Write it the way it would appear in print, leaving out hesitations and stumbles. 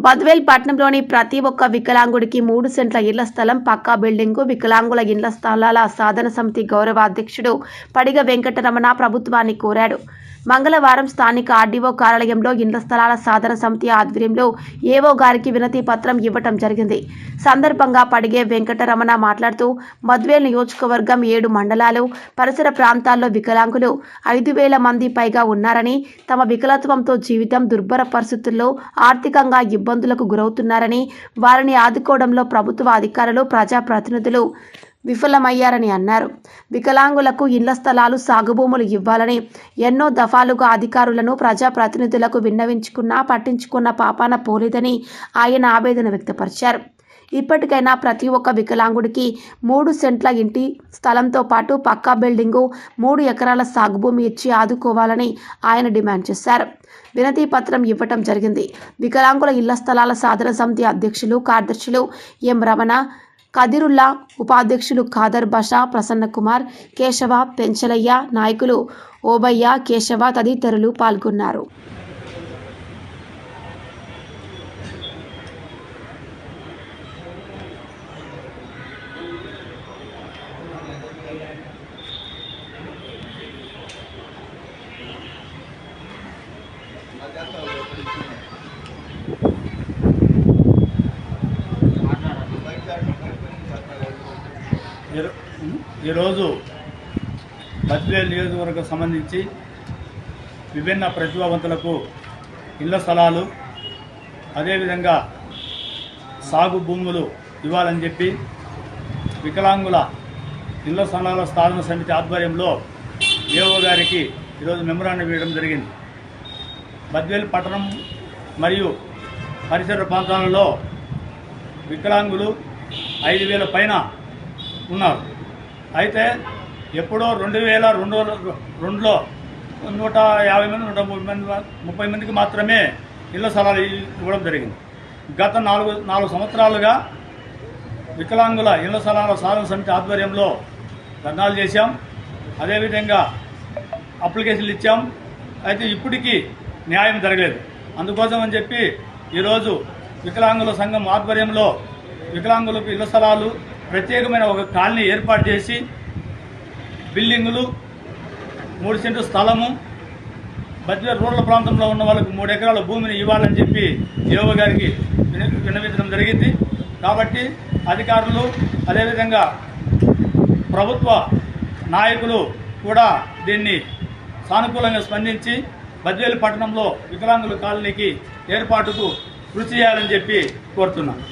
బద్వేల్ పట్టణంలోని ప్రతి ఒక్క వికలాంగుడికి 3 సెంట్ల ఇళ్ల స్థలం, పక్కా బిల్డింగు, వికలాంగుల ఇళ్ల స్థలాల సాధన సమితి గౌరవ అధ్యక్షుడు పడిగ వెంకటరమణ ప్రభుత్వాన్ని కోరాడు. మంగళవారం స్థానిక ఆర్డీఓ కార్యాలయంలో ఇళ్ల స్థలాల సాధన సమితి ఆధ్వర్యంలో ఏవో గారికి వినతి పత్రం ఇవ్వటం జరిగింది. సందర్భంగా పడిగే వెంకటరమణ మాట్లాడుతూ, బద్వేల్ నియోజకవర్గం 7 మండలాలు, పరిసర ప్రాంతాల్లో వికలాంగులు 5,000 మంది పైగా ఉన్నారని, తమ వికలత్వంతో జీవితం దుర్భర పరిస్థితుల్లో ఆర్థికంగా ఇబ్బందులకు గురవుతున్నారని, వారిని ఆదుకోవడంలో ప్రభుత్వ అధికారులు, ప్రజాప్రతినిధులు విఫలమయ్యారని అన్నారు. వికలాంగులకు ఇళ్ల స్థలాలు, సాగు భూములు ఇవ్వాలని ఎన్నో దఫాలుగా అధికారులను, ప్రజాప్రతినిధులకు విన్నవించుకున్నా పట్టించుకున్న పాపాన పోలేదని ఆయన ఆవేదన వ్యక్తపరిచారు. ఇప్పటికైనా ప్రతి ఒక్క వికలాంగుడికి 3 సెంట్ల ఇంటి స్థలంతో పాటు పక్కా బిల్డింగు, 3 ఎకరాల సాగు భూమి ఇచ్చి ఆదుకోవాలని ఆయన డిమాండ్ చేశారు. వినతి పత్రం ఇవ్వటం జరిగింది. వికలాంగుల ఇళ్ల స్థలాల సాధన సమితి అధ్యక్షులు, కార్యదర్శులు ఎం రమణ, కదిరుల్లా, ఉపాధ్యక్షులు ఖాదర్ బాషా, ప్రసన్న కుమార్, కేశవ, పెంచలయ్య, నాయకులు ఓబయ్య, కేశవ తదితరులు పాల్గొన్నారు. ఈరోజు బద్వేల్ నియోజకవర్గం సంబంధించి విభిన్న ప్రతిభావంతులకు ఇళ్ల స్థలాలు, అదేవిధంగా సాగు భూములు ఇవ్వాలని చెప్పి వికలాంగుల ఇళ్ల స్థలాల సాధన సమితి ఆధ్వర్యంలో ఏఓ గారికి ఈరోజు మెమోరాండం ఇవ్వడం జరిగింది. బద్వేల్ పట్టణం మరియు పరిసర ప్రాంతాలలో వికలాంగులు 5,000 పైన ఉన్నారు. అయితే ఎప్పుడో 2002లో 150 మంది 130 మందికి మాత్రమే ఇళ్ల స్థలాలు ఇవ్వడం జరిగింది. గత 4 సంవత్సరాలుగా వికలాంగుల ఇళ్ల స్థలాల సాధన సమితి ఆధ్వర్యంలో ధర్నాలు చేశాం, అదేవిధంగా అప్లికేషన్లు ఇచ్చాం. అయితే ఇప్పటికీ న్యాయం జరగలేదు. అందుకోసం అని చెప్పి ఈరోజు వికలాంగుల సంఘం ఆధ్వర్యంలో వికలాంగులకు ఇళ్ల స్థలాలు, ప్రత్యేకమైన ఒక కాలనీ ఏర్పాటు చేసి బిల్డింగులు, 3 సెంట్లు స్థలము, బద్వేల్ రూరల్ ప్రాంతంలో ఉన్న వాళ్ళకు 3 ఎకరాల భూమిని ఇవ్వాలని చెప్పి ఏఓ గారికి విన్నవించడం జరిగింది. కాబట్టి అధికారులు, అదేవిధంగా ప్రభుత్వ నాయకులు కూడా దీన్ని సానుకూలంగా స్పందించి బద్వేల్ పట్టణంలో వికలాంగుల కాలనీకి ఏర్పాటుకు కృషి చేయాలని చెప్పి కోరుతున్నాను.